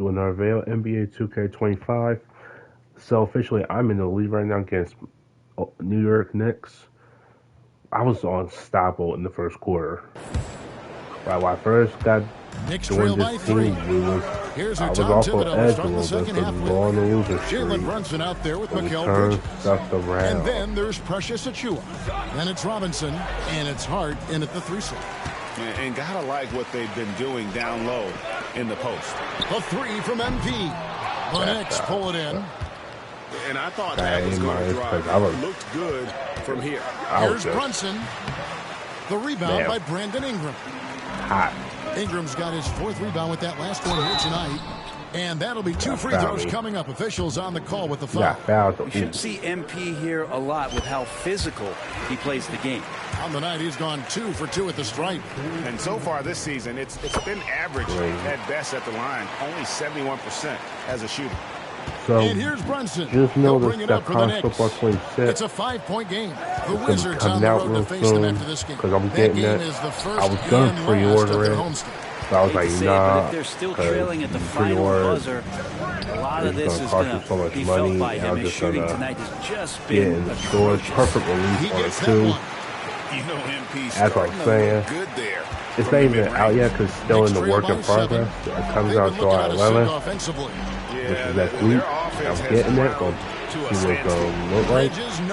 doing our Avail NBA 2K25. So officially, I'm in the lead right now against New York Knicks. I was unstoppable in the first quarter. When I first got joined this team, I was off on edge a little bit, so we go on the loser streak. Jalen Brunson out there with Mikal turn Bridges. stuff around. And then there's Precious Achiuwa. Then it's Robinson, and it's Hart in at the 3 slot. And gotta like what they've been doing down low in the post. A 3 from MP. The Knicks pull it in. And I thought that was going to drive. Looked good from here. Here's Brunson. The rebound by Brandon Ingram. Hot. Ingram's got his 4th rebound with that last one here tonight. And that'll be 2 free throws coming up. Officials on the call with the foul. We should see MP here a lot with how physical he plays the game. On the night, he's gone 2 for 2 at the stripe. And so far this season, it's been average at best at the line. Only 71% as a shooter. So, and here's Brunson. Just notice that college football 26. It's a 5-point game. The Wizards on the road to face them after this game. Because I'm getting it. I was going to pre-order it. So I was like, nah, if they're still trailing at the final buzzer, a lot of this is going to be felt by him. His shooting tonight has just been in the stores. Perfect release on it, too. You know, MP's that's what I'm saying. Good there. It's not even out yet because it's still in the work in progress. It comes out July 11th, which is next week. I'm getting it. Going to see what it's going to look like. And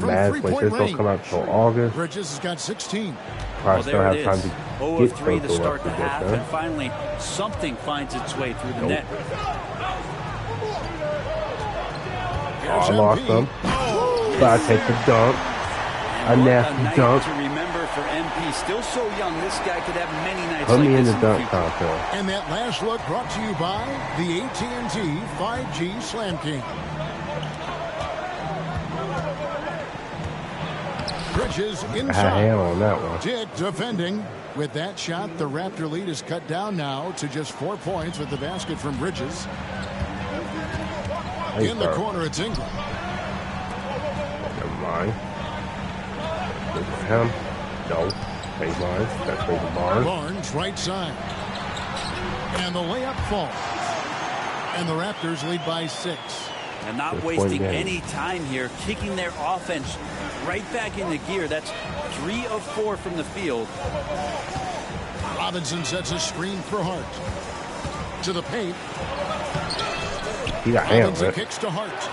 Madden PlayStation don't come out until August. Bridges has got 16. Probably still have time to 0 of 3 to start the half, and finally something finds its way through the net. I lost them. But I take the dunk. A nasty dunk. To remember for MP, still so young, this guy could have many nights Put like me in this the dunk contest. And that last look brought to you by the AT&T 5G Slam King. Bridges inside. On that one. Dick defending. With that shot, the Raptor lead is cut down now to just 4 points with the basket from Bridges. In the corner, it's Ingram. Never mind. Look for him. No. Baseline. That's Baseline Barnes. Barnes, right side. And the layup falls. And the Raptors lead by 6. And not wasting any time here, kicking their offense right back into gear. That's 3 of 4 from the field. Robinson sets a screen for Hart. To the paint. He got Robinson kicks to Hart.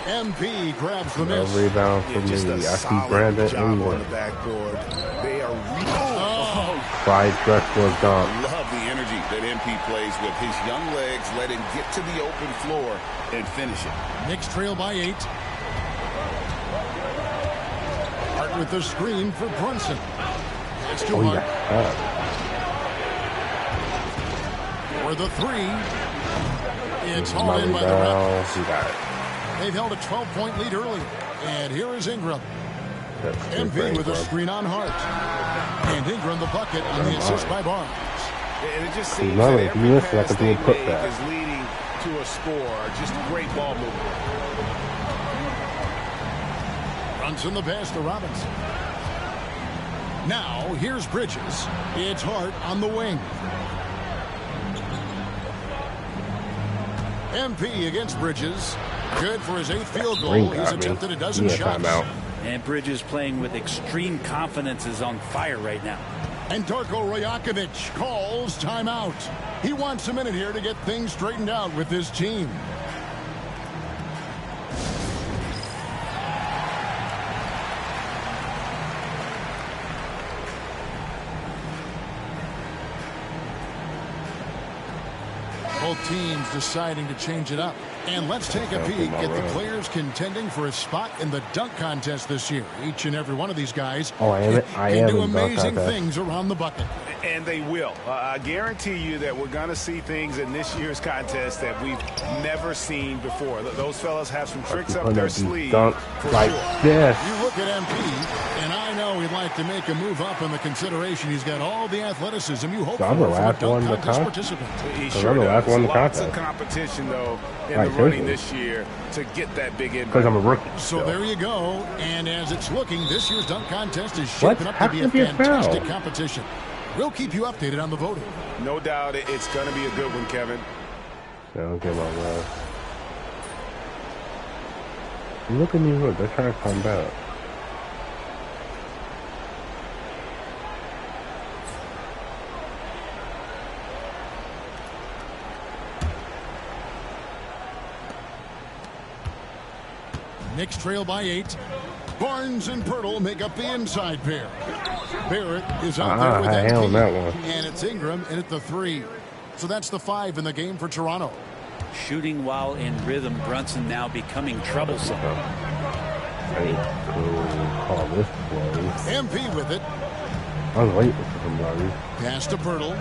MP grabs the miss. Rebound for me. I see Brandon Ingram. They are Clyde Drexler dunk. Love the energy that MP plays with. His young legs let him get to the open floor and finish it. Knicks trail by 8. Hart with the screen for Brunson. It's to Hart. For the 3. It's hauled in by the Raptors. He got it. They've held a 12-point lead early. And here is Ingram. MP with a screen on Hart. And Ingram the bucket on the assist by Barnes. And it just seems that every pass they make is leading to a score. Just great ball movement. Brunson the pass to Robinson. Now here's Bridges. It's Hart on the wing. MP against Bridges. Good for his 8th field goal. He's attempted a dozen shots. And Bridges playing with extreme confidence is on fire right now. And Darko Rajakovic calls timeout. He wants a minute here to get things straightened out with his team. Both teams deciding to change it up. And let's take a peek at the players contending for a spot in the dunk contest this year. Each and every one of these guys can do amazing things around the bucket. And they will. I guarantee you that we're going to see things in this year's contest that we've never seen before. Those fellas have some tricks up their sleeve. Like this. You look at MP, and I know he'd like to make a move up in the consideration. He's got all the athleticism you hope for from a dunk contest participant. He sure does. Lots of competition, though, in the running this year to get that big impact. Because I'm a rookie. So there you go. And as it's looking, this year's dunk contest is shaping up to be a fantastic competition. We'll keep you updated on the voting. No doubt it's going to be a good one, Kevin. Don't get my love. Look at New York. They're trying to come back. Knicks trail by 8. Barnes and Pirtle make up the inside pair. Barrett is out there with MP, that one. And it's Ingram in at the 3. So that's the 5 in the game for Toronto. Shooting while in rhythm, Brunson now becoming troublesome. I need to call this play. MP with it. I was waiting for somebody. Pass to Pirtle.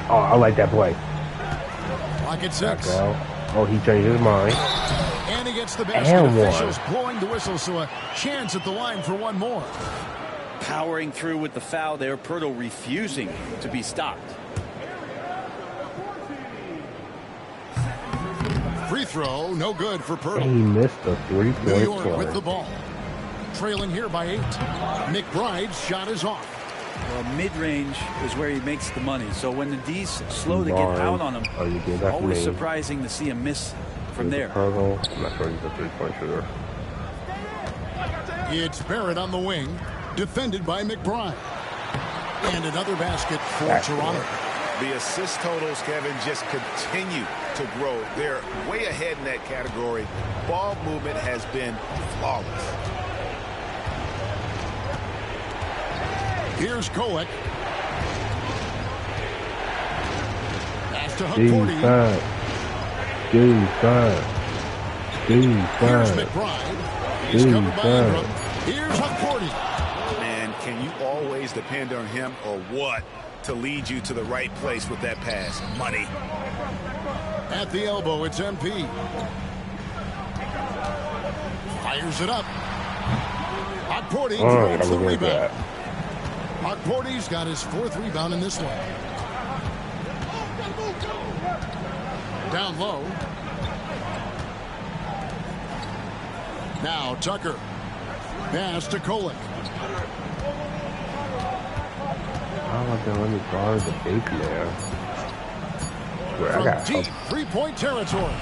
Oh, I like that play. Clock at 6. Oh, he changed his mind. And he gets the basket. Officials blowing the whistle, so a chance at the line for one more. Powering through with the foul there. Pirtle refusing to be stopped. Free throw, no good for Pirtle. He missed a 3-point New York play. with the ball. Trailing here by 8. McBride's shot is off. Well, mid-range is where he makes the money. So when the D's slow to get out on him, always surprising to see him miss from there. I'm not sure he's a 3-point shooter. It's Barrett on the wing, defended by McBride. And another basket for Toronto. The assist totals, Kevin, just continue to grow. They're way ahead in that category. Ball movement has been flawless. Here's Kolek. Pass to Hukporti. Here's McBride. He's covered by Ingram. Here's Hukporti. And can you always depend on him or what to lead you to the right place with that pass? Money. At the elbow, it's MP. Fires it up. Hukporti grabs the rebound. Hukporti's got his 4th rebound in this one. Down low. Now Tucker. Pass to Kolek. Let me guard the big man. From deep 3-point territory.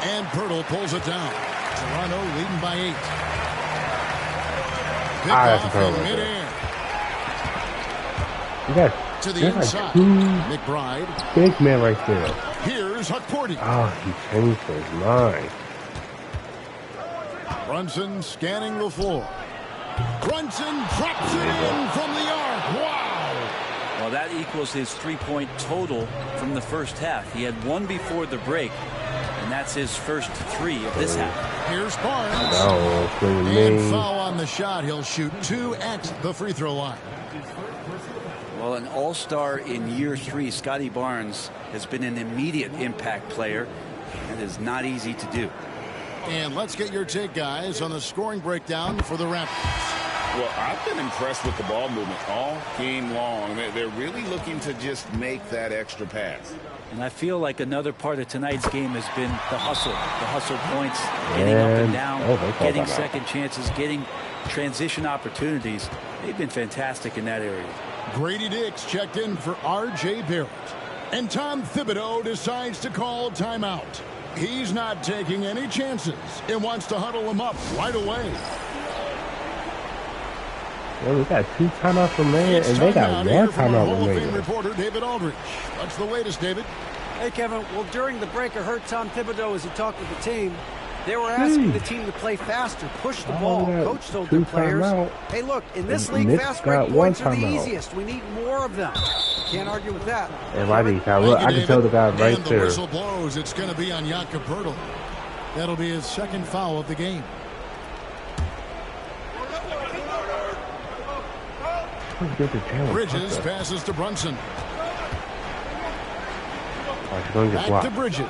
And Pirtle pulls it down. Toronto leading by 8. Pick off in midair. To the inside. McBride. Big man right there. Here's Hukporti. Oh, he changed his mind. Brunson scanning the floor. Brunson drops it in from the arc. Wow. Well, that equals his 3-point total from the first half. He had 1 before the break, and that's his first 3 of this half. Here's Barnes. And foul on the shot. He'll shoot 2 at the free throw line. Well, an all-star in year 3, Scotty Barnes, has been an immediate impact player, and is not easy to do. And let's get your take, guys, on the scoring breakdown for the Raptors. Well, I've been impressed with the ball movement all game long. They're really looking to just make that extra pass. And I feel like another part of tonight's game has been the hustle points, getting up and down, getting second chances, getting transition opportunities. They've been fantastic in that area. Grady Dix checked in for R.J. Barrett. And Tom Thibodeau decides to call timeout. He's not taking any chances and wants to huddle him up right away. Well, we got 2 timeouts remaining, and they got 1 timeout remaining. Reporter David Aldridge. What's the latest, David? Hey, Kevin. Well, during the break, I heard Tom Thibodeau as he talked with the team. They were asking the team to play faster, push the ball. Coach told their players, hey, look, in this league, fast break points are the easiest. We need more of them. Can't argue with that. I can tell the guy right and there. The whistle blows. It's going to be on Jakob Poeltl. That'll be his 2nd foul of the game. Bridges passes to Brunson. Back to Bridges.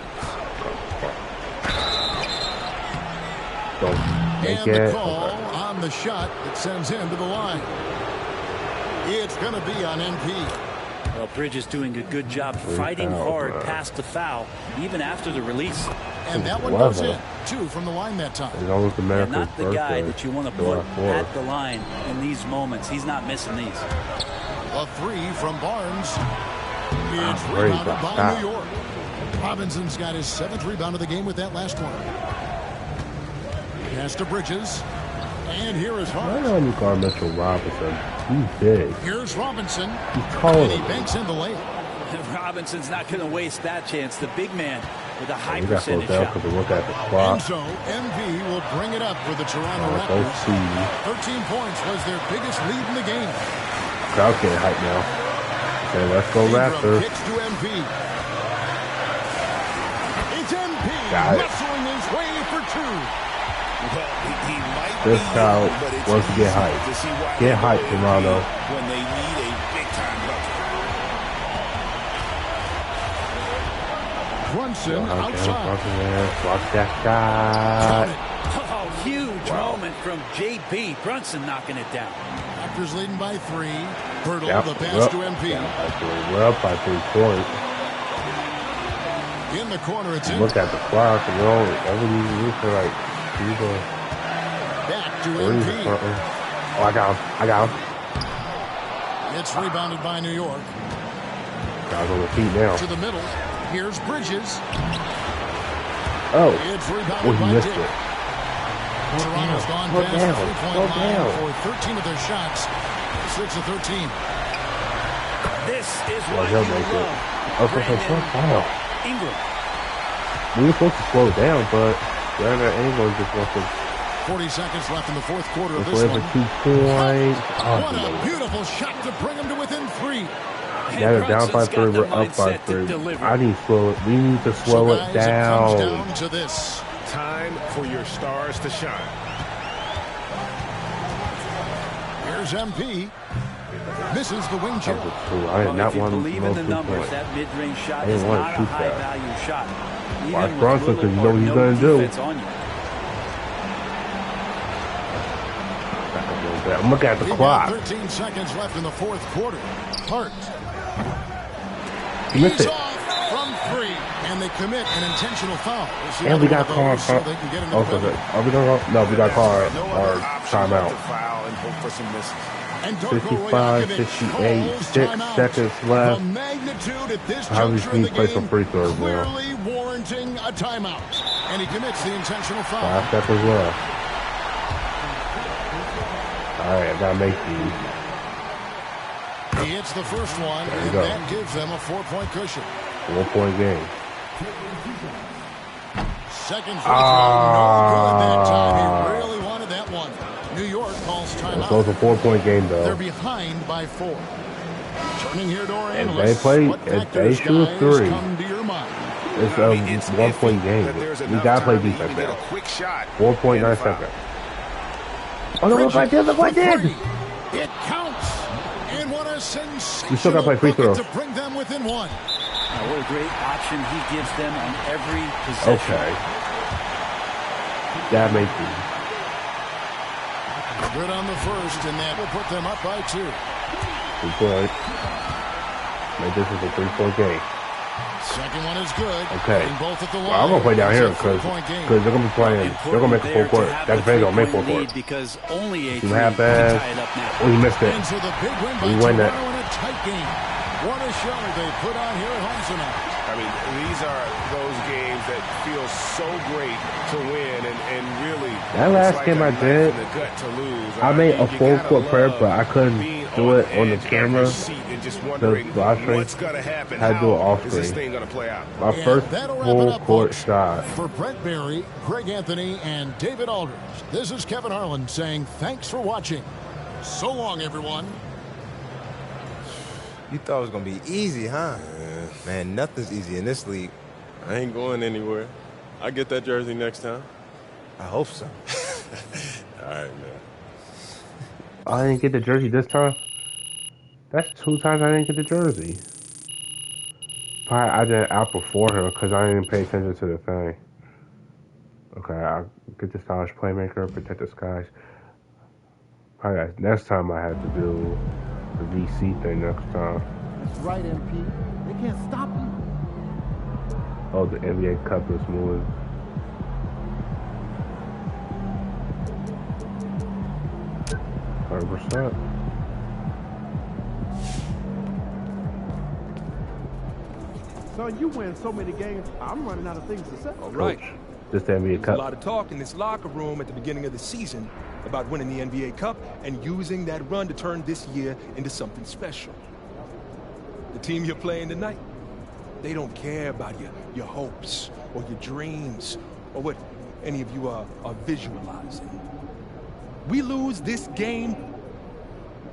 And the call on the shot that sends him to the line. It's going to be on MP. Well, Bridges doing a good job fighting hard past the foul, even after the release. And that one goes in. 2 from the line that time. Not the guy that you want to put at the line in these moments. He's not missing these. A 3 from Barnes. It's rebounded by New York. Robinson's got his 7th rebound of the game with that last one. Pass to Bridges. And here is Hart. I don't want to guard Mitchell Robinson. He's big. Here's Robinson. He's taller. And he banks in the layup. Robinson's not going to waste that chance. The big man with a high percentage shot. Look at the clock. And so MV will bring it up for the Toronto Raptors. 13 points was their biggest lead in the game. Crowd's getting hyped now. Okay, let's go Raptors. Kicks to MV. It's MV muscling his way for 2. Well, he might this crowd wants to get hyped. Get hyped, Toronto. When they need a big-time bucket. Brunson outside. Watch that shot. Oh, huge moment from JB. Brunson knocking it down. Raptors leading by 3. Hurdle the pass to MP. We're up by 3 points. In the corner, it's in. Look at the clock. You know, everything for like. Back to MP. Oh, I got him. It's rebounded by New York. Guys on the feet now. To the middle. Here's Bridges. Oh. It's rebounded by missed Dick. it. Toronto's gone past the 3-point line for 13 of their shots. 6 of 13. This is what you love. Ingram. We were supposed to slow down, but anyone just wants to. 40 seconds left in the 4th quarter of this one. 2 points. What a beautiful shot to bring them to within 3. Yeah, they're down by 3. We're up by 3. I need to slow it. We need to slow it down. It comes down to this. Time for your stars to shine. Here's MP. Misses the wing chip. I did not want to believe in the numbers. That mid-range shot is not a high-value shot. Watch Brunson because you know what he's going to do. I'm looking at the clock. 13 seconds left in the 4th quarter. Hart. He missed it. From 3, and they commit an intentional foul. And we got called. Are we going to? No, we got called our timeout. 55, 58, 6 seconds left. How do we play some free throws now? Clearly warranting a timeout. And he commits the intentional foul. 5 seconds left. Alright, I gotta make these. He hits the first one, and that gives them a 4-point cushion. 4-point game. Second free throw, no good that time. He really wanted that one. New York calls timeout. So it's a 4-point game, though. They're behind by 4. Turning here to our analysts. If they shoot 3, it's a 1-point game. We gotta play defense now. 4.9 seconds. Oh no! Look, I did! Look, I did! It counts, and what a sensational we still got to play free throws to bring them within 1. What a great option he gives them on every possession. Okay, that makes it good on the first, and that will put them up by 2. 2 points. Make this is a 3-point game. Second one is good. Okay. Both at the line. Well, I'm gonna play down here because they're gonna be playing. They're gonna make a full court. That's Vega gonna make full court. Because only a 2 half pass. Oh, he missed it. And so the big win by Toronto in a tight game. What a show they put on here at home tonight. I mean, these are those games that feel so great to win, and really. That last game I did, I made a full court prayer, but I couldn't do it on the camera. What's going to happen? Had to do it off is this thing going to play out? My first full court shot. For Brent Barry, Greg Anthony, and David Aldridge, this is Kevin Harlan saying thanks for watching. So long, everyone. You thought it was going to be easy, huh? Man, nothing's easy in this league. I ain't going anywhere. I'll get that jersey next time. I hope so. All right, man. I didn't get the jersey this time? That's 2 times I didn't get the jersey. Probably I didn't outperform him because I didn't pay attention to the thing. Okay, I'll get the stylish playmaker, protect the skies. Probably next time I have to do the VC thing next time. That's right, MP. They can't stop you. Oh, the NBA Cup is moving. %. Son, you win so many games, I'm running out of things to say. All right. Just the NBA Cup. There's a lot of talk in this locker room at the beginning of the season about winning the NBA Cup and using that run to turn this year into something special. The team you're playing tonight, they don't care about your hopes or your dreams or what any of you are visualizing. We lose this game,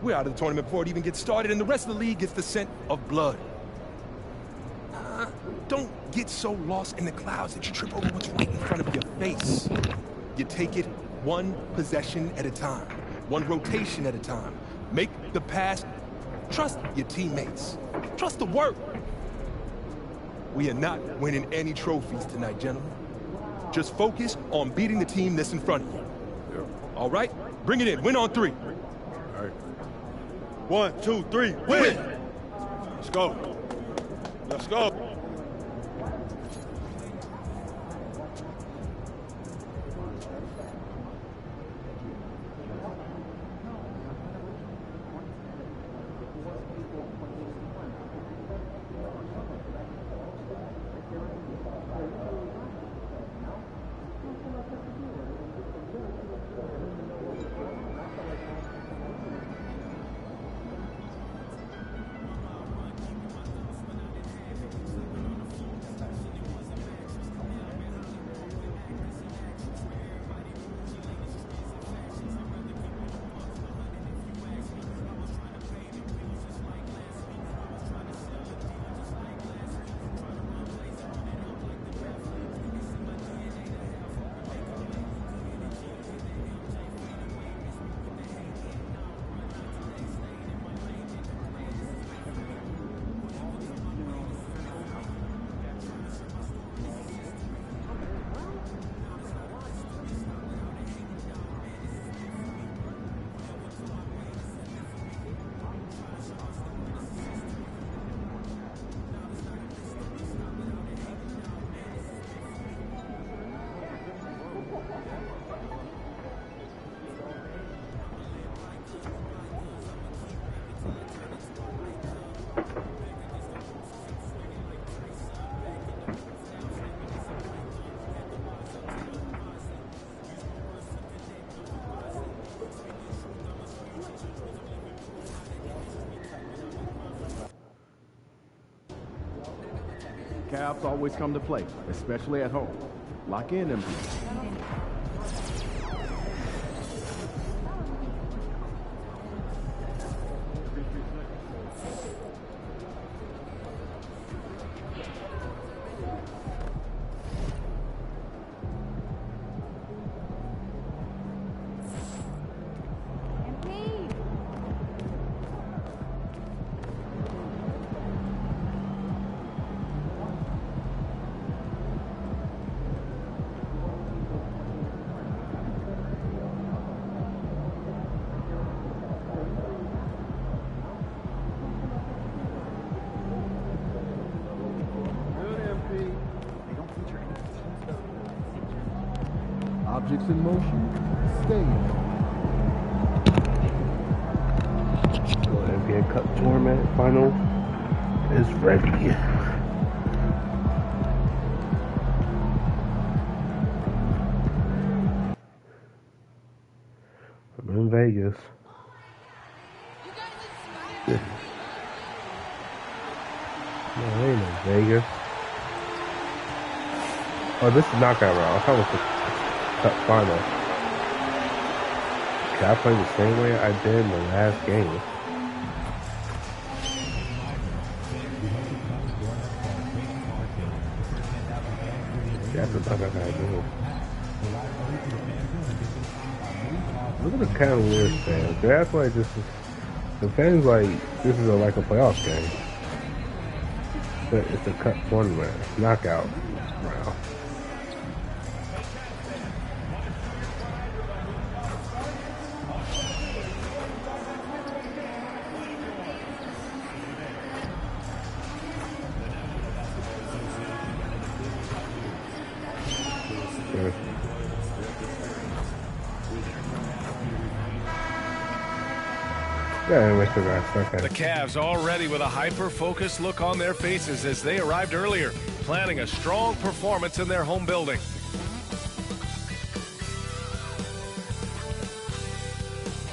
we're out of the tournament before it even gets started, and the rest of the league gets the scent of blood. Don't get so lost in the clouds that you trip over what's right in front of your face. You take it one possession at a time, one rotation at a time. Make the pass. Trust your teammates. Trust the work. We are not winning any trophies tonight, gentlemen. Just focus on beating the team that's in front of you. All right? Bring it in. Win on 3. All right. 1, 2, 3, win! Let's go. Let's go. Cavs always come to play, especially at home. Lock in, MP. Objects in motion, stage. The NBA Cup tournament final is ready. I'm in Vegas. No, I ain't in Vegas. Oh, this is knockout round. I thought it was the Cup final. Can I play the same way I did in the last game? That's what I gotta do. Look at the Cavaliers fans. That's like this is the fans like this is like a playoff game. But it's a Cup tournament, knockout round. The Cavs already with a hyper-focused look on their faces as they arrived earlier, planning a strong performance in their home building.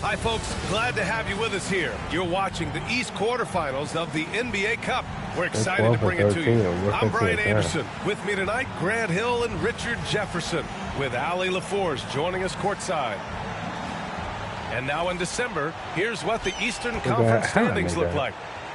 Hi, folks. Glad to have you with us here. You're watching the East quarterfinals of the NBA Cup. We're excited to bring it to you. I'm Brian Anderson. With me tonight, Grant Hill and Richard Jefferson, with Allie LaForce joining us courtside. And now in December, here's what the Eastern Conference standings look like.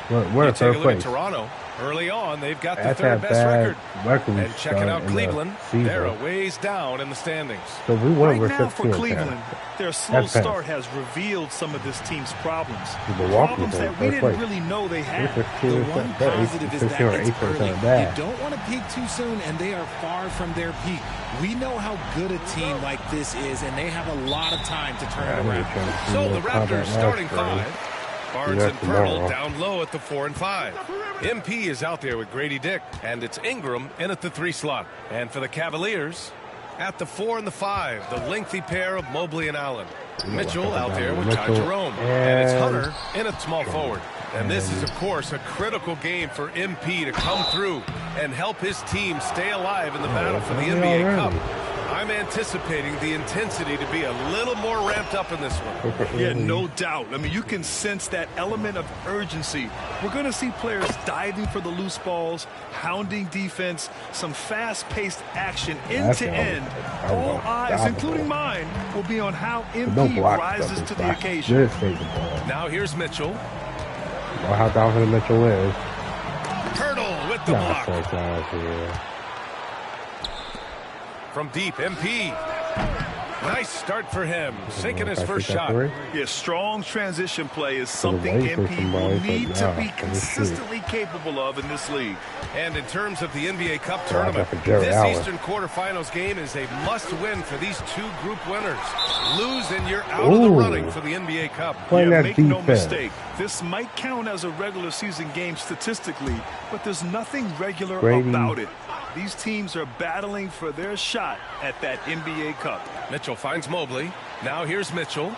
We're take a look at Toronto. Early on, they've got the third best record. And checking out Cleveland, they're a ways down in the standings. So we won right now for Cleveland, their slow start has revealed some of this team's problems. Problems that we didn't really know they had. The one positive is that it's early. You don't want to peak too soon, and they are far from their peak. We know how good a team like this is, and they have a lot of time to turn it around. So the Raptors starting five. Barnes and Pirtle down low at the 4 and 5. MP is out there with Grady Dick, and it's Ingram in at the 3 slot. And for the Cavaliers, at the 4 and the 5, the lengthy pair of Mobley and Allen. Mitchell out there with Ty Jerome, and it's Hunter in at small forward. And this is, of course, a critical game for MP to come through and help his team stay alive in the battle for the NBA Cup. I'm anticipating the intensity to be a little more ramped up in this one. Yeah, no doubt. I mean, you can sense that element of urgency. We're going to see players diving for the loose balls, hounding defense, some fast-paced action end to end. All eyes, including mine, will be on how MP rises to the occasion. Now here's Mitchell. How confident Mitchell is. Pirtle with the block. From deep, MP. Nice start for him, sinking his first shot. Yeah, strong transition play is something MP will need to be consistently capable of in this league. And in terms of the NBA Cup tournament, this Eastern quarterfinals game is a must-win for these two group winners. Lose and you're out of the running for the NBA Cup. Yeah, make no mistake, this might count as a regular season game statistically, but there's nothing regular about it. These teams are battling for their shot at that NBA Cup. Mitchell finds Mobley. Now here's Mitchell.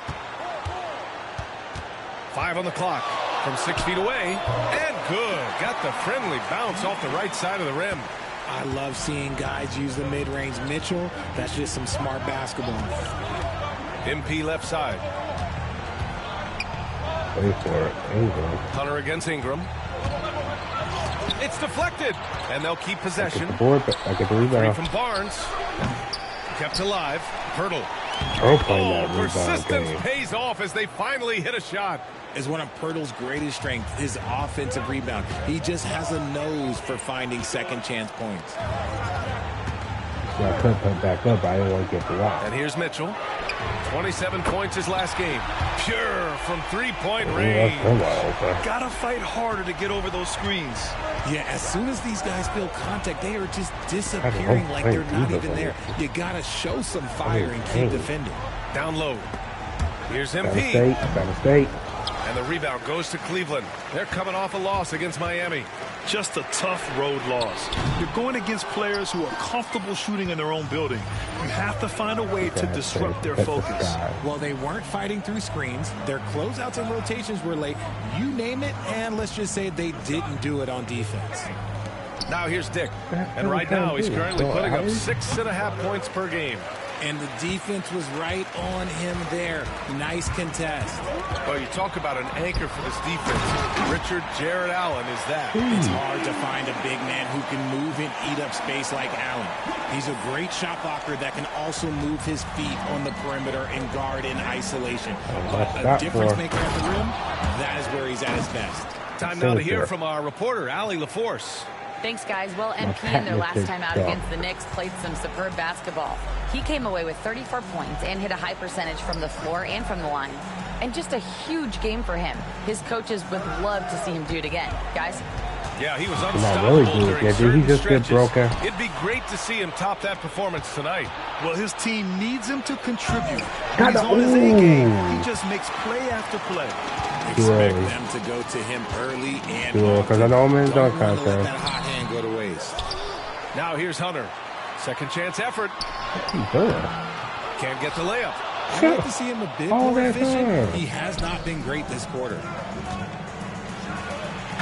5 on the clock from 6 feet away. And good. Got the friendly bounce off the right side of the rim. I love seeing guys use the mid-range. Mitchell, that's just some smart basketball. MP left side. Wait for it. Ingram. Hunter against Ingram. It's deflected, and they'll keep possession. I get the rebound. From Barnes. Kept alive. Pirtle. Persistence pays off as they finally hit a shot. Is one of Pirtle's greatest strengths, his offensive rebound. He just has a nose for finding second chance points. I couldn't put back up. I didn't want to get blocked. And here's Mitchell. 27 points his last game. Pure from three-point range. Gotta fight harder to get over those screens. Yeah, as soon as these guys feel contact, they are just disappearing like they're not even there. You gotta show some fire and keep defending. Down low. Here's MP. State. And the rebound goes to Cleveland. They're coming off a loss against Miami. Just a tough road loss. You're going against players who are comfortable shooting in their own building. You have to find a way to disrupt their focus. Well, they weren't fighting through screens. Their closeouts and rotations were late. You name it, and let's just say they didn't do it on defense. Now here's Dick. And right now he's currently putting up 6.5 points per game. And the defense was right on him there. Nice contest. Well, you talk about an anchor for this defense. Richard Jared Allen is that. It's hard to find a big man who can move and eat up space like Allen. He's a great shot blocker that can also move his feet on the perimeter and guard in isolation. A difference maker at the rim, that is where he's at his best. Time now to hear from our reporter, Allie LaForce. Thanks, guys. Well, MP in their last time out against the Knicks played some superb basketball. He came away with 34 points and hit a high percentage from the floor and from the line. And just a huge game for him. His coaches would love to see him do it again. Guys? Yeah, he was unstoppable during certain stretches. It'd be great to see him top that performance tonight. Well, his team needs him to contribute. When he's on his A game, he just makes play after play. Expect them to go to him early and because I know I'm in dunk contest. Let that hot hand go to waste. Now here's Hunter. Second chance effort. Can't get the layup. I'd like to see him a bit more efficient. He has not been great this quarter.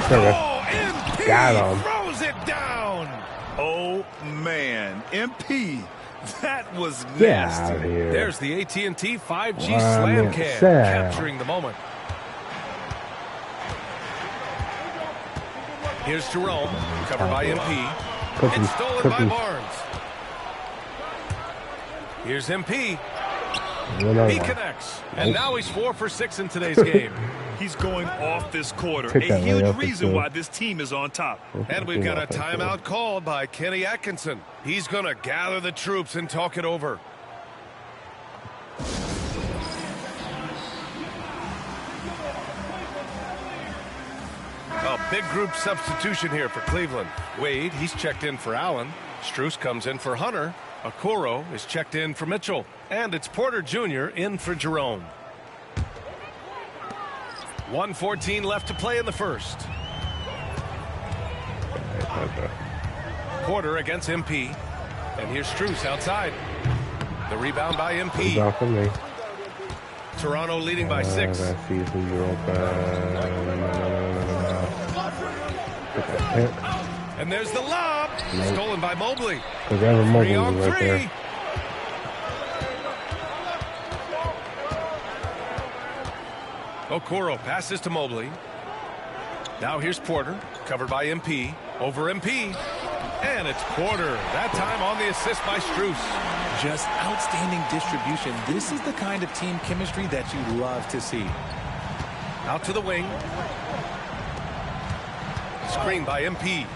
MP got him. Throws it down. Oh, man. MP. That was nasty. Get out of here. There's the AT&T 5G slam can capturing the moment. Here's Jerome, covered by MP. It's stolen by Barnes. Here's MP. He connects. And now he's 4 for 6 in today's game. He's going off this quarter. A huge reason why this team is on top. And we've got a timeout called by Kenny Atkinson. He's going to gather the troops and talk it over. A big group substitution here for Cleveland. Wade, he's checked in for Allen. Strus comes in for Hunter. Okoro is checked in for Mitchell. And it's Porter Jr. in for Jerome. 1:14 left to play in the first. Porter against MP. And here's Strus outside. The rebound by MP. Toronto leading by 6. And there's the lob. Stolen by Mobley. 3 on 3. Okoro passes to Mobley. Now here's Porter, covered by MP. Over MP. And it's Porter. That time on the assist by Strus. Just outstanding distribution. This is the kind of team chemistry that you love to see. Out to the wing. Screen by MP.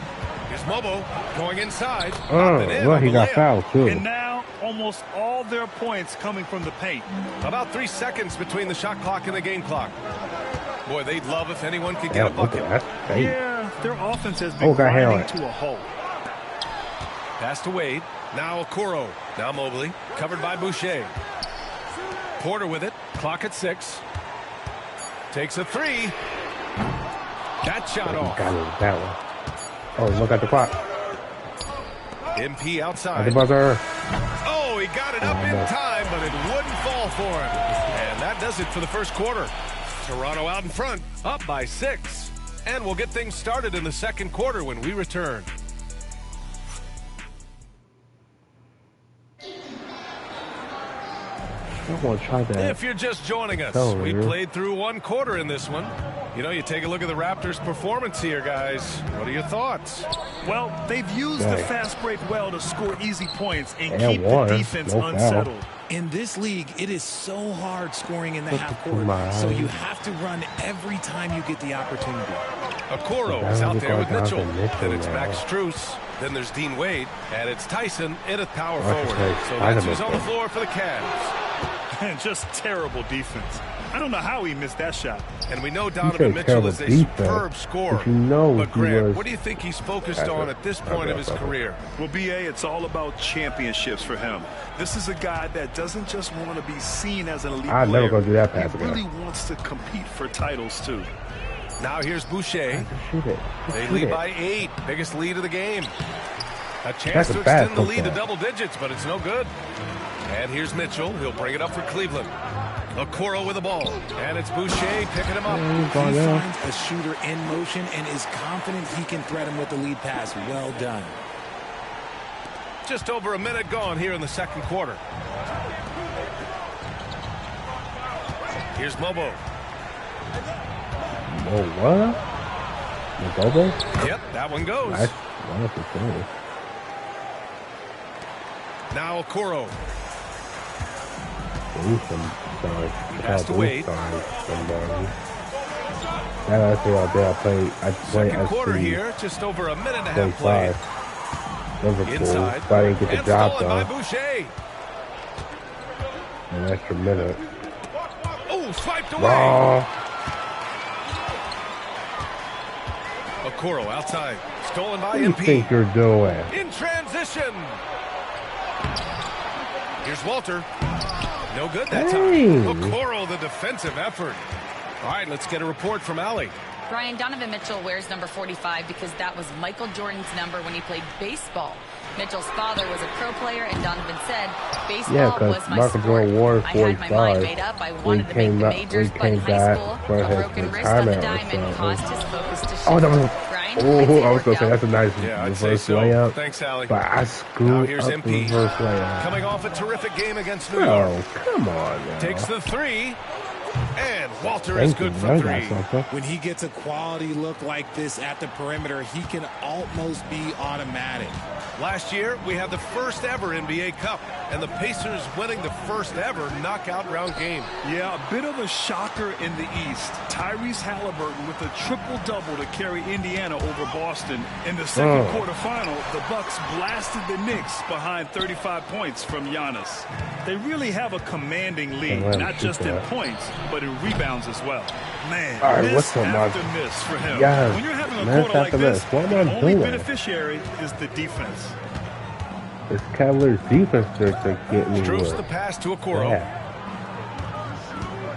Here's Mobo going inside. Well, he got fouled too. And now almost all their points coming from the paint. About 3 seconds between the shot clock and the game clock. Boy, they'd love if anyone could get a bucket. Yeah, their offense has been grinding to a halt. Pass to Wade. Now Okoro. Now Mobley. Covered by Boucher. Porter with it. Clock at 6. Takes a 3. That shot off. Got it, that one. Oh, look at the clock. MP outside. At the buzzer. Oh, he got it up in time, but it wouldn't fall for him. And that does it for the first quarter. Toronto out in front, up by 6. And we'll get things started in the second quarter when we return. I want to try that. If you're just joining us, we played through 1 quarter in this one. You know, you take a look at the Raptors' performance here, guys. What are your thoughts? Well, they've used the fast break well to score easy points and keep the defense unsettled. In this league, it is so hard scoring in the half court, so you have to run every time you get the opportunity. Okoro is out there with Mitchell. Then it's Max Strus. Then there's Dean Wade. And it's Tyson in at power forward. So that's who's on the floor for the Cavs. And just terrible defense. I don't know how he missed that shot. And we know Donovan Mitchell is a superb scorer. But Grant, what do you think he's focused on at this point of his career? Well, B.A., it's all about championships for him. This is a guy that doesn't just want to be seen as an elite player. never going to do that pass again. He really wants to compete for titles, too. Now here's Boucher. They lead by 8. Biggest lead of the game. A chance to extend the lead to double digits, but it's no good. And here's Mitchell. He'll bring it up for Cleveland. Okoro with the ball. And it's Boucher picking him up. He finds a shooter in motion and is confident he can thread him with the lead pass. Well done. Just over a minute gone here in the second quarter. Here's Mobo. Mobo? Yep, that one goes. Now Okoro. Pass to Wade. Second quarter here, just over a minute and a half played. Inside. But I didn't get the job done. By Boucher. An extra minute. Oh, swiped away. Okoro outside. Stolen by MP. What do you think you're doing? In transition. Here's Walter. No good that time. Okoro, the defensive effort. All right, let's get a report from Allie. Brian, Donovan Mitchell wears number 45 because that was Michael Jordan's number when he played baseball. Mitchell's father was a pro player, and Donovan said, baseball was my sport. I had my mind made up. I wanted to make the majors, but in high school, a broken wrist on the diamond caused his focus to shift. I was going to say, that's a nice reverse layup. Thanks, Allie. But I screwed up the reverse layup. Coming off a terrific game against New York. Oh, come on now. Takes the three. And Walter is good for three. When he gets a quality look like this at the perimeter, he can almost be automatic. Last year, we had the first ever NBA Cup, and the Pacers winning the first ever knockout round game. Yeah, a bit of a shocker in the East. Tyrese Halliburton with a triple-double to carry Indiana over Boston. In the second quarterfinal, the Bucks blasted the Knicks behind 35 points from Giannis. They really have a commanding lead, not just in points, but in rebounds as well. Man, miss after miss for him. Yes, when you're having a quarter like this, the only beneficiary is the defense. It's Cavaliers defense they're getting me. Strokes the pass to Okoro. Yeah.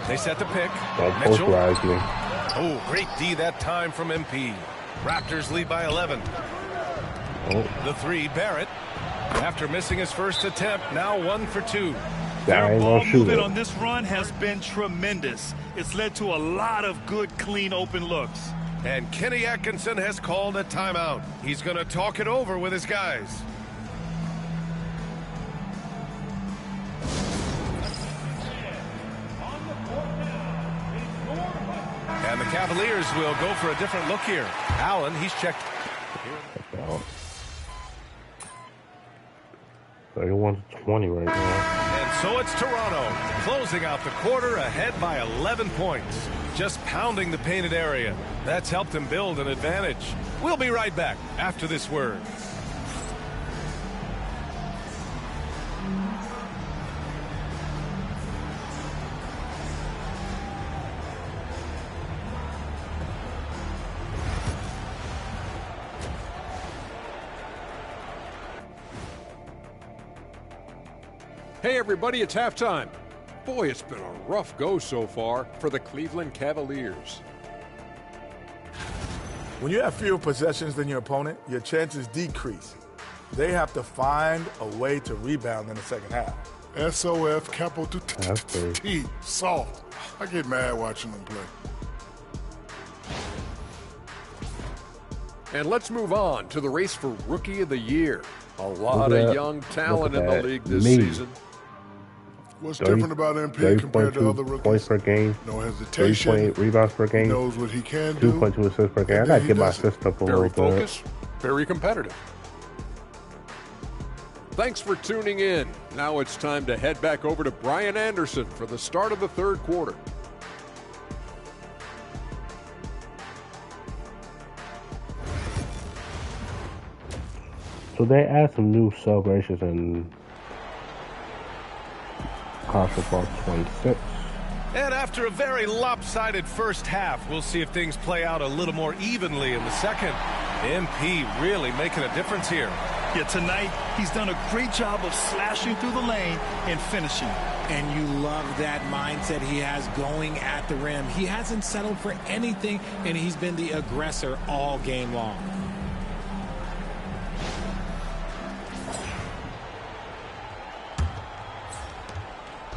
They set the pick. Mitchell. Oh, great D that time from MP. Raptors lead by 11. The three, Barrett. After missing his first attempt, now 1 for 2. Their ball movement on this run has been tremendous. It's led to a lot of good, clean, open looks. And Kenny Atkinson has called a timeout. He's going to talk it over with his guys. And the Cavaliers will go for a different look here. Allen, he's checked. 31-20 right now. And so it's Toronto, closing out the quarter ahead by 11 points. Just pounding the painted area. That's helped them build an advantage. We'll be right back after this word. Hey everybody, it's halftime. Boy, it's been a rough go so far for the Cleveland Cavaliers. When you have fewer possessions than your opponent, your chances decrease. They have to find a way to rebound in the second half. SOF, capital T, soft. I get mad watching them play. And let's move on to the race for Rookie of the Year. A lot of young talent in the league this season. What's different about MP compared to other rookies? Points per game. No hesitation. 3.8 rebounds per game. He knows what he can do. 2.2 assists per game. I gotta get my assist up a little bit. Very focused, very competitive. Thanks for tuning in. Now it's time to head back over to Brian Anderson for the start of the third quarter. So they add some new celebrations in College Football 26. And after a very lopsided first half, we'll see if things play out a little more evenly in the second. MP really making a difference here. Yeah, tonight he's done a great job of slashing through the lane and finishing. And you love that mindset he has going at the rim. He hasn't settled for anything, and he's been the aggressor all game long.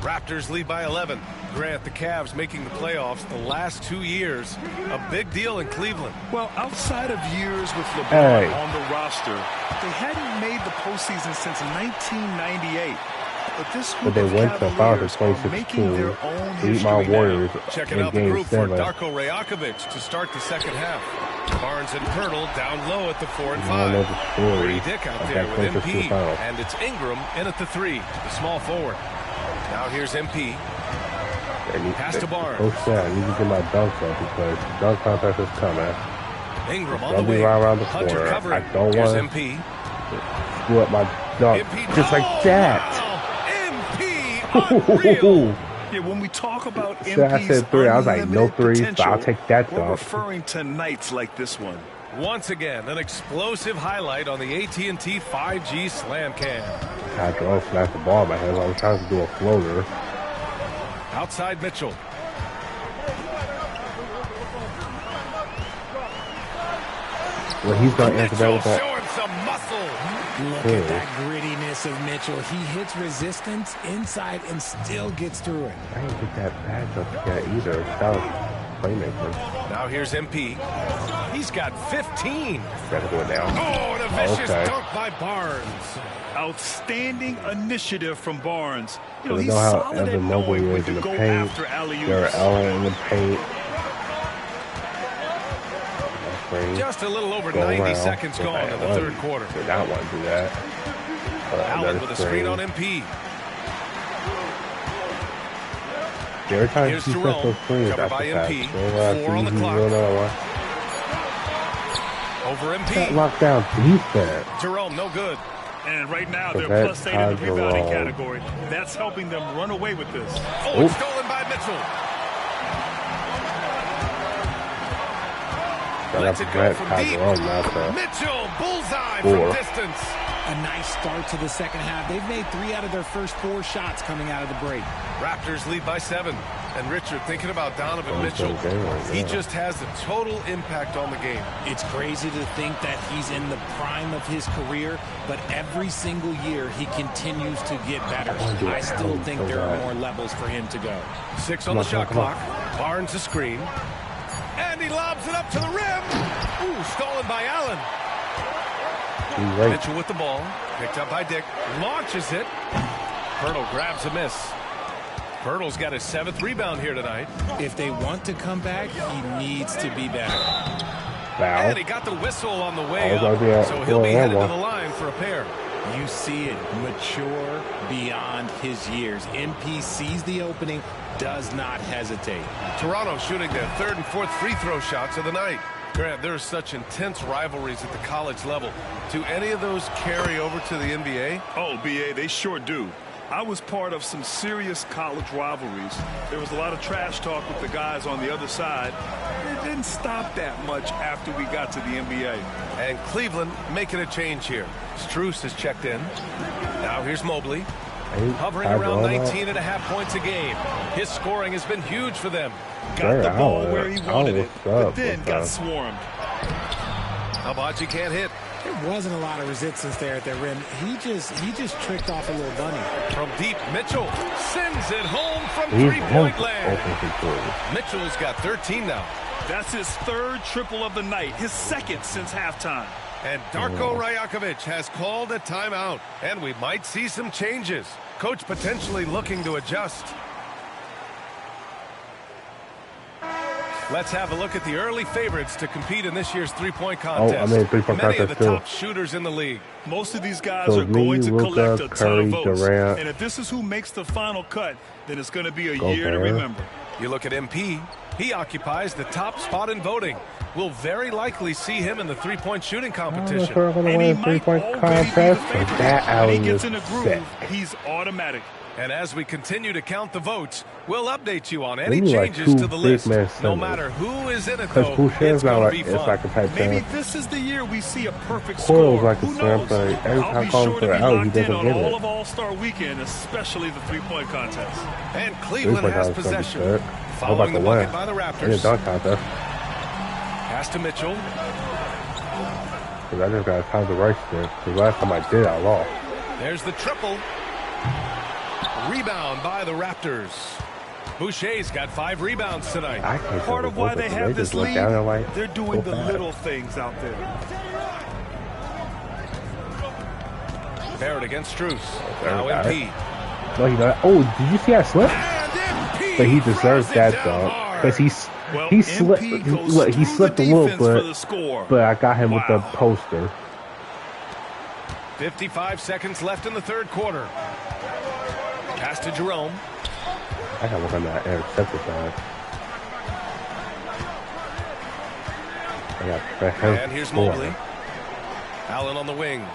Raptors lead by 11. Grant, the Cavs making the playoffs the last 2 years. A big deal in Cleveland. Well, outside of years with LeBron on the roster, they hadn't made the postseason since 1998. But this group they went to Cavaliers are making their own history my Warriors Checking out the group for Darko Rajakovic to start the second half. Barnes and Pirtle down low at the 4 and 5. Grady Dick out there with MP. And it's Ingram in at the 3, the small forward. Now here's MP. Pass to Barnes. I need to get my dunks up because the dunk contest is coming. Ingram on the way. Around the Hunter corner. covering. I don't want MP. to screw up my dunk just like that. MP, unreal. Yeah, when we talk about MP's I said 3. I was like, no 3, but I'll take that we're dunk. referring to nights like this one. Once again, an explosive highlight on the AT&T 5G Slam Cam. I drove snap the ball in my hand. I was trying to do a floater. Outside Mitchell. Well, he's going to answer that with that. Showing some muscle. Look at that grittiness of Mitchell. He hits resistance inside and still gets through it. I didn't get that badge up yet either. That was playmaker. Now here's MP. He's got 15. Gotta go down. Oh, and a vicious dunk by Barnes. Outstanding initiative from Barnes. You know, So he's how solid at Evan Mobley knowing when is in to the go paint. after alley-oops. Jared Allen in the paint. Just a little over Go 90 around. seconds gone in the third quarter. Did not want to do that. Allen with a screen on MP. Every time Here's he sets Jerome, those screens, covered that's by a pass. MP. So, 4 on the clock. another one. Over That MP. lockdown defense. Jerome, no good. And right now, So they're plus 8 in the Jerome. rebounding category. That's helping them run away with this. Oh, it's stolen by Mitchell. Lets it go from deep. Mitchell, bullseye from distance. A nice start to the second half. They've made 3 out of their first 4 shots coming out of the break. Raptors lead by 7. And Richard, thinking about Donovan Mitchell, he just has a total impact on the game. It's crazy to think that he's in the prime of his career, but every single year he continues to get better. I still think there are more levels for him to go. 6 on the shot clock. Barnes a screen. And he lobs it up to the rim. Ooh, stolen by Allen. Mitchell with the ball. Picked up by Dick. Launches it. Pirtle grabs a miss. Pirtle's got his 7th rebound here tonight. If they want to come back, he needs to be better. Foul. And he got the whistle on the way up, so he'll be headed to the line for a pair. You see it, mature beyond his years. MP sees the opening, does not hesitate. Toronto shooting their 3rd and 4th free throw shots of the night. Grant, there are such intense rivalries at the college level. Do any of those carry over to the NBA? Oh, BA, they sure do. I was part of some serious college rivalries. There was a lot of trash talk with the guys on the other side. It didn't stop that much after we got to the NBA. And Cleveland making a change here. Strus has checked in. Now here's Mobley. Hovering around 19.5 points a game. His scoring has been huge for them. Got the ball where he wanted it, but then got swarmed. Abaji can't hit. There wasn't a lot of resistance there at the rim. He just tricked off a little bunny. From deep, Mitchell sends it home from three-point land. Mitchell's got 13 now. That's his 3rd triple of the night, his 2nd since halftime. And Darko Rajakovic has called a timeout, and we might see some changes. Coach potentially looking to adjust. Let's have a look at the early favorites to compete in this year's three-point contest. Many of the top shooters in the league. Most of these guys are going to collect a ton of votes. And if this is who makes the final cut, then it's going to be a year to remember. You look at MP, he occupies the top spot in voting. We'll very likely see him in the three-point shooting competition. And he might already be the favorite. When he gets in a groove, he's automatic. And as we continue to count the votes, we'll update you on any changes to the list. No matter who is in it, though, it's going to be fun. Maybe this is the year we see a perfect score. Who knows? I'll be sure to be locked in on all of All-Star Weekend, especially the three-point contest. And Cleveland has possession. Following the bucket by the Raptors. Pass to Mitchell. Because I just got time to rush there. Because last time I did, I lost. There's the triple. Rebound by the Raptors. Boucher's got 5 rebounds tonight. Part of why they have this lead, they're doing the little things out there. Barrett against Strus. Now MP. No, he got. Oh, did you see that slip? But he deserves that dunk because he slipped. Look, he slipped a little bit, but I got him with the poster. 55 seconds left in the third quarter. Pass to Jerome. I gotta look on that interceptor side. And here's Mobley. Allen on the wing.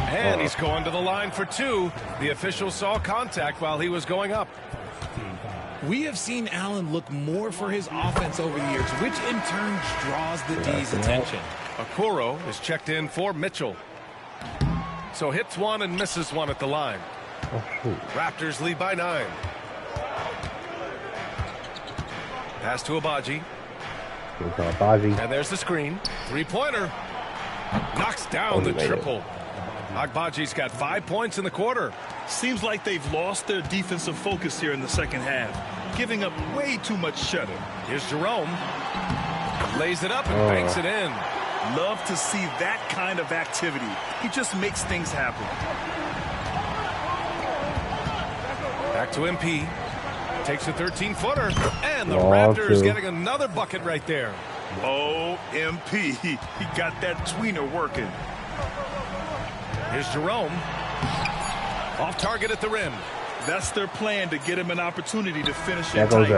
And he's going to the line for 2. The official saw contact while he was going up. We have seen Allen look more for his offense over the years, which in turn draws the D's attention. Okoro is checked in for Mitchell. So hits 1 and misses 1 at the line. Raptors lead by 9. Pass to Abaji. And there's the screen. Three-pointer. Knocks down the triple. Agbaji's got 5 points in the quarter. Seems like they've lost their defensive focus here in the second half, giving up way too much shutting. Here's Jerome. Lays it up and banks it in. Love to see that kind of activity. He just makes things happen. Back to MP. Takes a 13-footer. And the Raptors getting another bucket right there. Oh, MP. He got that tweener working. Here's Jerome. Off target at the rim. That's their plan, to get him an opportunity to finish it tight.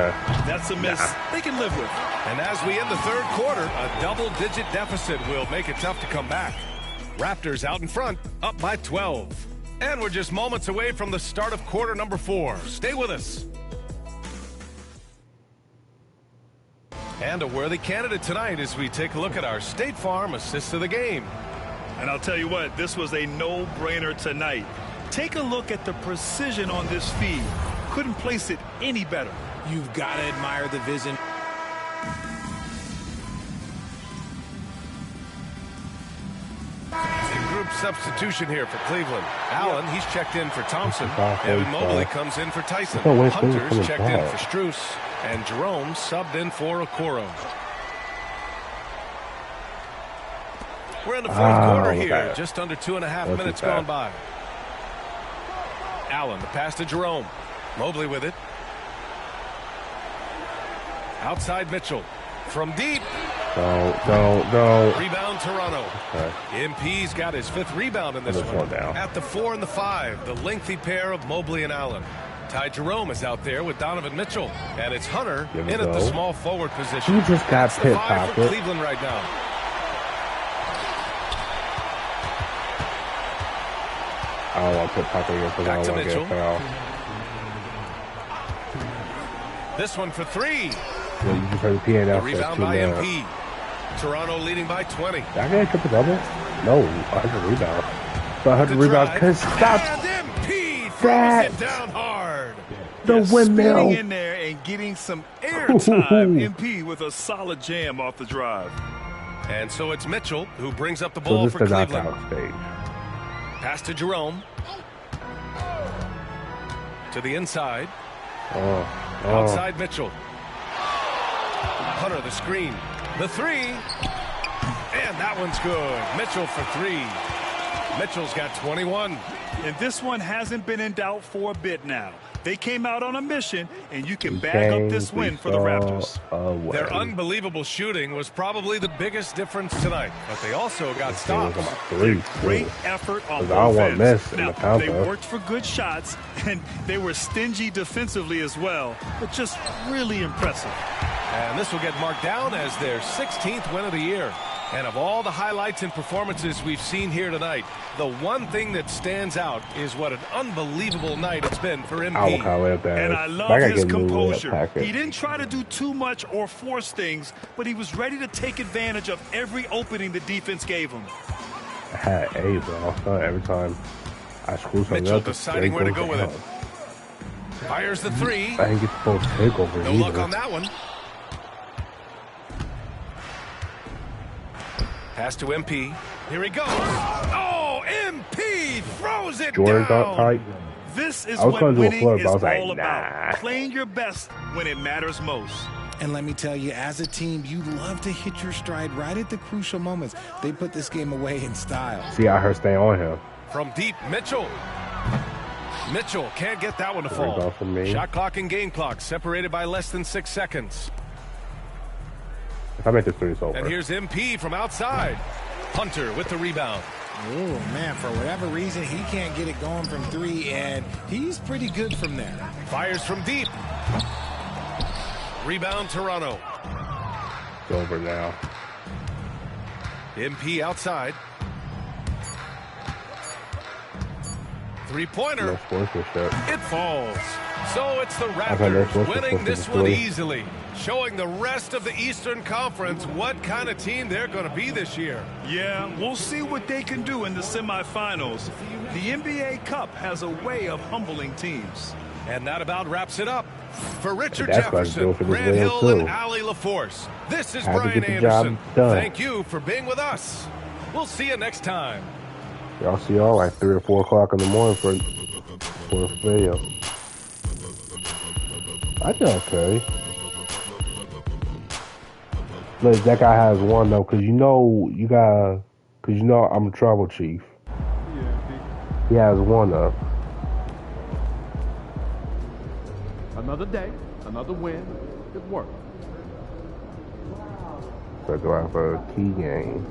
That's a miss they can live with. And as we end the third quarter, a double-digit deficit will make it tough to come back. Raptors out in front, up by 12. And we're just moments away from the start of quarter number 4. Stay with us. And a worthy candidate tonight as we take a look at our State Farm assist of the game. And I'll tell you what, this was a no-brainer tonight. Take a look at the precision on this feed. Couldn't place it any better. You've got to admire the vision. Group substitution here for Cleveland. Allen, he's checked in for Thompson. Evan Mobley comes in for Tyson. Hunter's checked in for Strus. And Jerome subbed in for Okoro. We're in the fourth quarter here. Just under 2.5 minutes gone by. Allen, the pass to Jerome. Mobley with it. Outside Mitchell. From deep. No. Rebound Toronto. MP's got his 5th rebound in this one. At the 4 and the 5, the lengthy pair of Mobley and Allen. Ty Jerome is out there with Donovan Mitchell. And it's Hunter in at the small forward position. He just got pit pocket. Cleveland right now. I don't want to put pocket here because I don't want to get a foul. This one for 3. Yeah, you just heard the PNL. The rebound by MP. Toronto leading by 20. Did I get a triple-double? No, 100 rebound. So 100 rebounds because stop. And MP throws it down hard. The windmill. Spinning in there and getting some airtime. MP with a solid jam off the drive. And so it's Mitchell who brings up the ball for Cleveland. Stage. Pass to Jerome. To the inside. Outside Mitchell. Hunter the screen. The 3. And that one's good. Mitchell for 3. Mitchell's got 21. And this one hasn't been in doubt for a bit now. They came out on a mission, and you can bag up this win for the Raptors. Their unbelievable shooting was probably the biggest difference tonight, but they also got stops. Great effort on offense. Now, they worked for good shots, and they were stingy defensively as well, but just really impressive. And this will get marked down as their 16th win of the year. And of all the highlights and performances we've seen here tonight, the one thing that stands out is what an unbelievable night it's been for MP. And I love his composure. He didn't try to do too much or force things, but he was ready to take advantage of every opening the defense gave him. I had A, bro. Every time I screw something Mitchell up, deciding where to go with it. Fires the 3. I didn't get the full takeover. No luck on that one. Pass to MP. Here he goes. Oh, MP throws it down. Tight. This is what winning is all about. Playing your best when it matters most. And let me tell you, as a team, you love to hit your stride right at the crucial moments. They put this game away in style. See how her stay on him. From deep, Mitchell. Mitchell can't get that one to fall. Shot clock and game clock separated by less than 6 seconds. If I make this 3, it's over. And here's MP from outside. Hunter with the rebound. Oh, man, for whatever reason, he can't get it going from 3, and he's pretty good from there. Fires from deep. Rebound, Toronto. It's over now. MP outside. Three-pointer. No sportsmanship. It falls. So it's the Raptors winning this one easily, showing the rest of the Eastern Conference what kind of team they're going to be this year. Yeah, we'll see what they can do in the semifinals. The NBA Cup has a way of humbling teams. And that about wraps it up. For Richard Jefferson, Grant Hill, and Allie LaForce, this is Brian Anderson. Thank you for being with us. We'll see you next time. Y'all see y'all like 3 or 4 o'clock in the morning for a video. I did okay. Look, that guy has one though, cause you know I'm a tribal chief. He has one up. Another day, another win. Good work. So go out for a key game.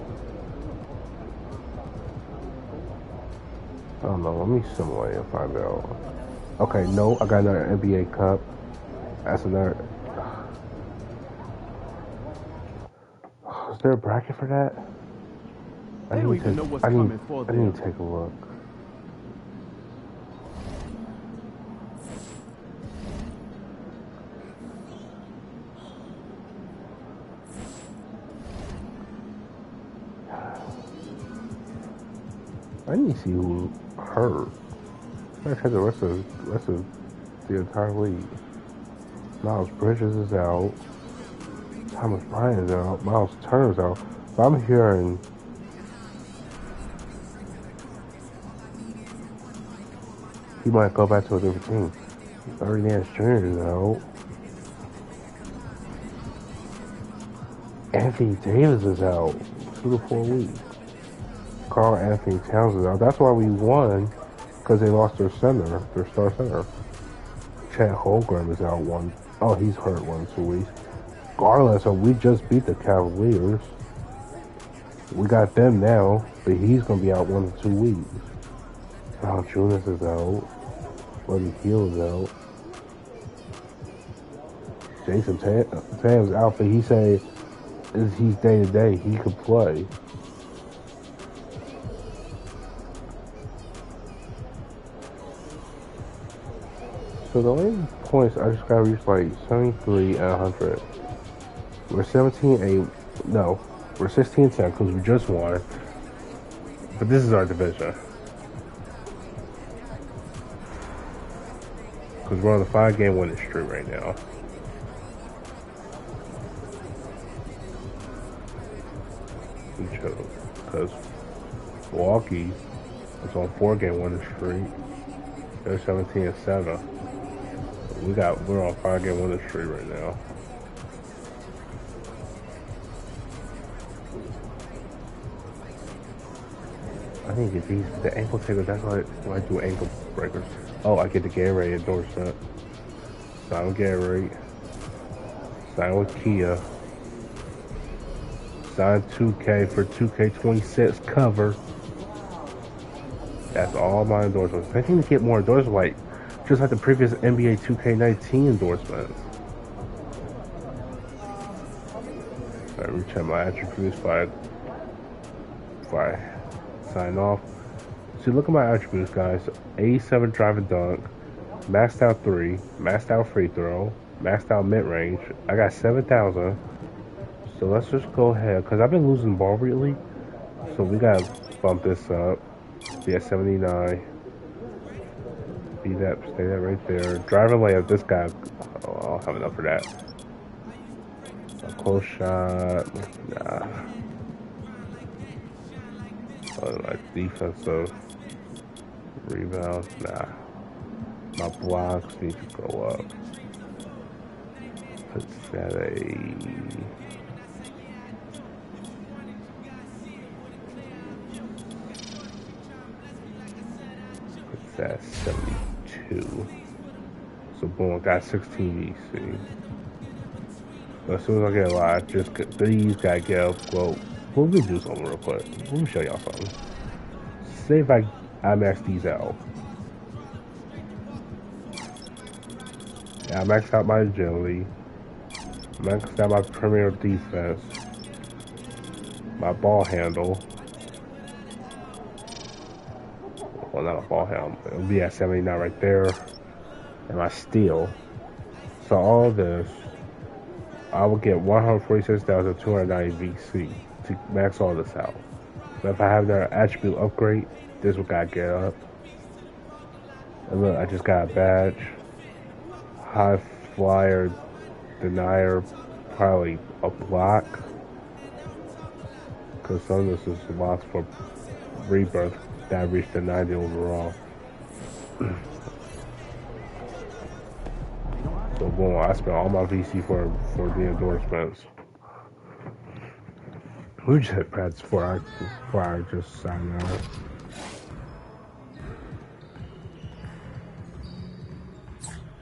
I don't know. Let me simulate and find out. Okay, no, I got another NBA Cup. That's another. Is there a bracket for that? I need to take a look. I need to see who hurt. I check the rest of the entire league. Miles Bridges is out. Thomas Bryant is out. Miles Turner's out. But I'm hearing he might go back to a different team. Larry Nance Jr. is out. Anthony Davis is out 2 to 4 weeks. Carl Anthony Towns is out. That's why we won, because they lost their star center. Chet Holmgren is out 1. Oh, he's hurt 1 to 2 weeks. Garland, so we just beat the Cavaliers. We got them now, but he's going to be out 1 to 2 weeks. Valanciunas is out. Buddy Hield is out. Jason Tatum's out, but he said he's day to day. He could play. So the only points I just gotta reach like 73 and 100. We're 17-8. No, we're 16-10 because we just won. But this is our division. Because we're on a 5-game winning streak right now. We chose because Milwaukee is on 4-game winning streak. They're 17-7. We're on 5-game winning streak right now. I think it's these the ankle taker. That's why I do ankle breakers. Oh, I get the Gatorade endorsement. Sign with Gatorade. Sign with Kia. Sign 2K for 2K26 cover. That's all my endorsements. I need to get more endorsements, just like the previous NBA 2K19 endorsements. Alright, recheck my attributes before I sign off. See, look at my attributes, guys. 87 drive and dunk, maxed out 3, maxed out free throw, maxed out mid range. I got 7,000. So let's just go ahead, because I've been losing ball lately. So we gotta bump this up. Be at 79. Be that, stay that right there. Driving layup, this guy, I don't have enough for that. A close shot, nah. Like defensive rebounds, nah. My blocks need to go up. Put that That's 72. So boom, I got 16 VC. So as soon as I get a lot, just get these guys get up. Well, let me do something real quick. Let me show y'all something. Say if I max these out. Yeah, I maxed out my agility. Maxed out my premier defense. My ball handle. Well, not a ball handle. It'll be at 79 right there. And my steal. So all this, I will get 146,290 VC to max all this out. So if I have their attribute upgrade, this is what I get up. And look, I just got a badge. high flyer denier, probably a block. Because some of this is lost for rebirth that reached the 90 overall. So boom, I spent all my VC for the endorsements. We just hit practice before I just signed out.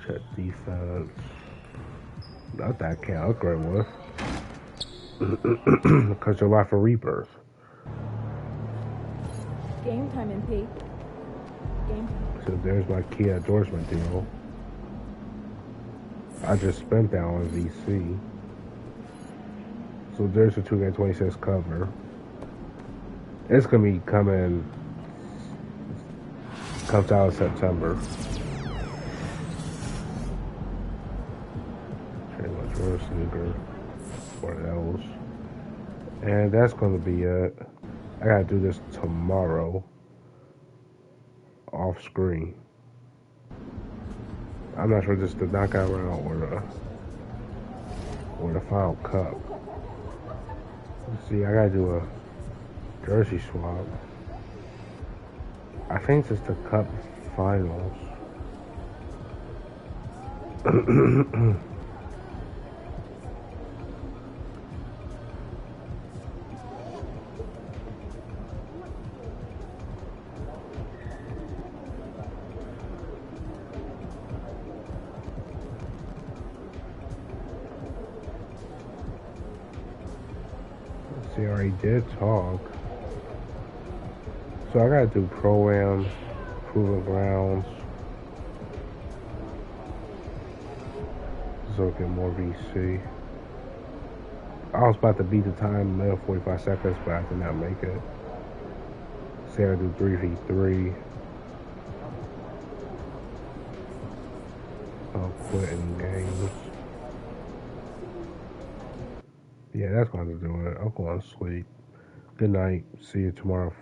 Check defense. Not that I can't upgrade with. Because you're live for rebirth. Game time, MP. Game time. So there's my key endorsement deal. I just spent that on VC. So there's the 2K26 cover. It's gonna be comes out in September. Pretty much real sneaker. What else? And that's gonna be it. I gotta do this tomorrow. Off screen. I'm not sure if this is the knockout round or the final cup. Let's see, I gotta do a jersey swap. I think it's the cup finals. See, I already did talk. So I gotta do Pro-Am, Proving Grounds. So get more VC. I was about to beat the time in 45 seconds, but I did not make it. Say I do 3v3. I'll quit in games. Yeah, that's going to do it. I'm going to sleep. Good night. See you tomorrow.